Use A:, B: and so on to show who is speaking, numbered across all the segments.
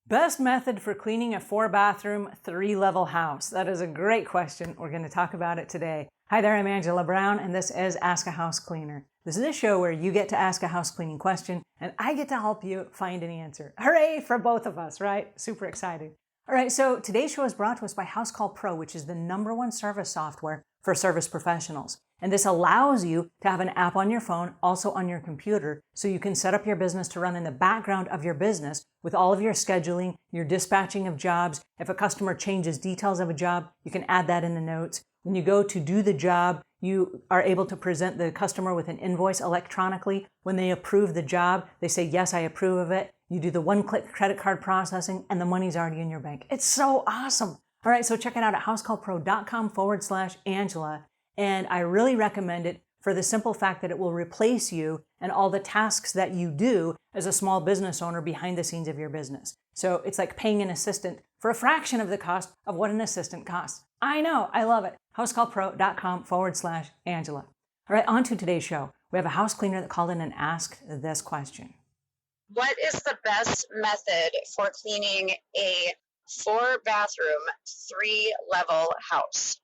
A: Best method for cleaning a 4-bathroom, 3-level house? That is a great question. We're going to talk about it today. Hi there, I'm Angela Brown, and this is Ask a House Cleaner. This is a show where you get to ask a house cleaning question, and I get to help you find an answer. Hooray for both of us, right? Super excited. All right, so today's show is brought to us by House Call Pro, which is the #1 service software for service professionals. And this allows you to have an app on your phone, also on your computer, so you can set up your business to run in the background of your business with all of your scheduling, your dispatching of jobs. If a customer changes details of a job, you can add that in the notes. When you go to do the job, you are able to present the customer with an invoice electronically. When they approve the job, they say, yes, I approve of it. You do the one-click credit card processing, and the money's already in your bank. It's so awesome. All right, so check it out at housecallpro.com/Angela. And I really recommend it for the simple fact that it will replace you and all the tasks that you do as a small business owner behind the scenes of your business. So it's like paying an assistant for a fraction of the cost of what an assistant costs. I know, I love it. housecallpro.com/Angela. All right, on to today's show. We have a house cleaner that called in and asked this question.
B: What is the best method for cleaning a 4-bathroom, 3-level house?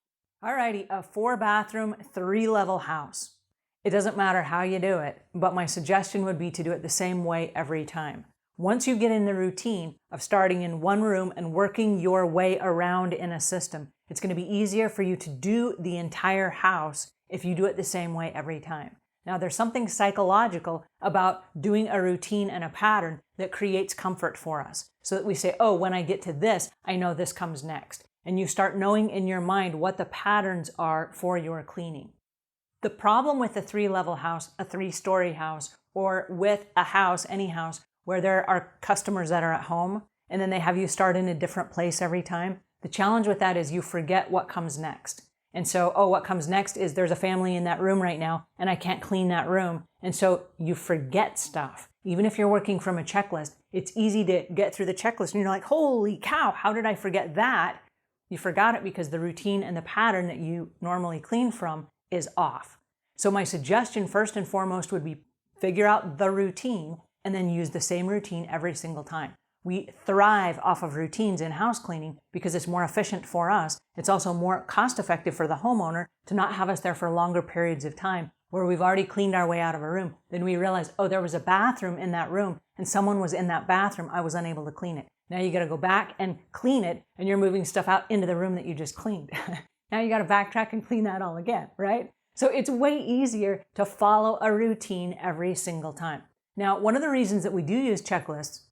A: Alrighty, a 4-bathroom, 3-level house. It doesn't matter how you do it, but my suggestion would be to do it the same way every time. Once you get in the routine of starting in one room and working your way around in a system, it's going to be easier for you to do the entire house if you do it the same way every time. Now, there's something psychological about doing a routine and a pattern that creates comfort for us, so that we say, oh, when I get to this, I know this comes next. And you start knowing in your mind what the patterns are for your cleaning. The problem with a 3-level house, a 3-story house, or with a house, any house, where there are customers that are at home, and then they have you start in a different place every time, the challenge with that is you forget what comes next. And so, oh, what comes next is there's a family in that room right now, and I can't clean that room. And so you forget stuff. Even if you're working from a checklist, it's easy to get through the checklist, and you're like, holy cow, how did I forget that? You forgot it because the routine and the pattern that you normally clean from is off. So my suggestion first and foremost would be figure out the routine and then use the same routine every single time. We thrive off of routines in house cleaning because it's more efficient for us. It's also more cost effective for the homeowner to not have us there for longer periods of time where we've already cleaned our way out of a room. Then we realize, oh, there was a bathroom in that room and someone was in that bathroom. I was unable to clean it. Now you got to go back and clean it, and you're moving stuff out into the room that you just cleaned. Now you got to backtrack and clean that all again, right? So it's way easier to follow a routine every single time. Now, one of the reasons that we do use checklists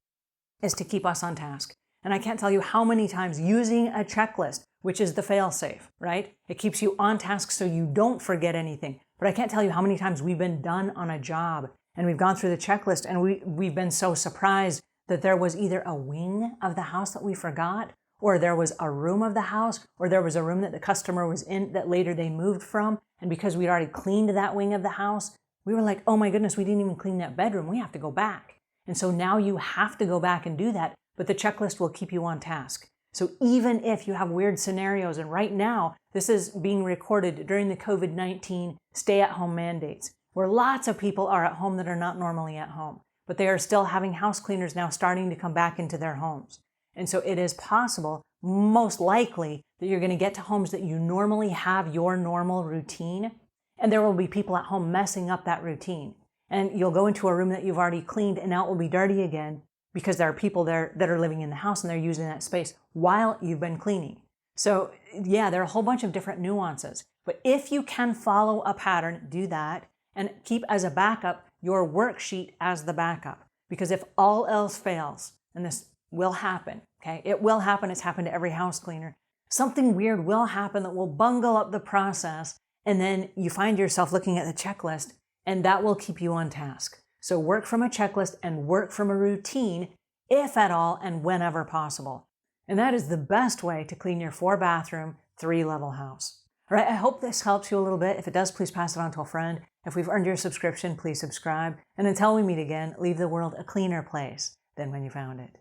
A: is to keep us on task. And I can't tell you how many times using a checklist, which is the fail-safe, right? It keeps you on task so you don't forget anything. But I can't tell you how many times we've been done on a job and we've gone through the checklist and we've been so surprised that there was either a wing of the house that we forgot, or there was a room of the house, or there was a room that the customer was in that later they moved from. And because we'd already cleaned that wing of the house, we were like, oh my goodness, we didn't even clean that bedroom. We have to go back. And so now you have to go back and do that, but the checklist will keep you on task. So even if you have weird scenarios, and right now, this is being recorded during the COVID-19 stay-at-home mandates, where lots of people are at home that are not normally at home, but they are still having house cleaners now starting to come back into their homes. And so it is possible, most likely, that you're going to get to homes that you normally have your normal routine, and there will be people at home messing up that routine. And you'll go into a room that you've already cleaned, and now it will be dirty again because there are people there that are living in the house and they're using that space while you've been cleaning. So yeah, there are a whole bunch of different nuances. But if you can follow a pattern, do that, and keep as a backup your worksheet as the backup. Because if all else fails, and this will happen, okay? It will happen. It's happened to every house cleaner. Something weird will happen that will bungle up the process, and then you find yourself looking at the checklist, and that will keep you on task. So work from a checklist and work from a routine, if at all and whenever possible. And that is the best way to clean your 4-bathroom, 3-level house. All right, I hope this helps you a little bit. If it does, please pass it on to a friend. If we've earned your subscription, please subscribe. And until we meet again, leave the world a cleaner place than when you found it.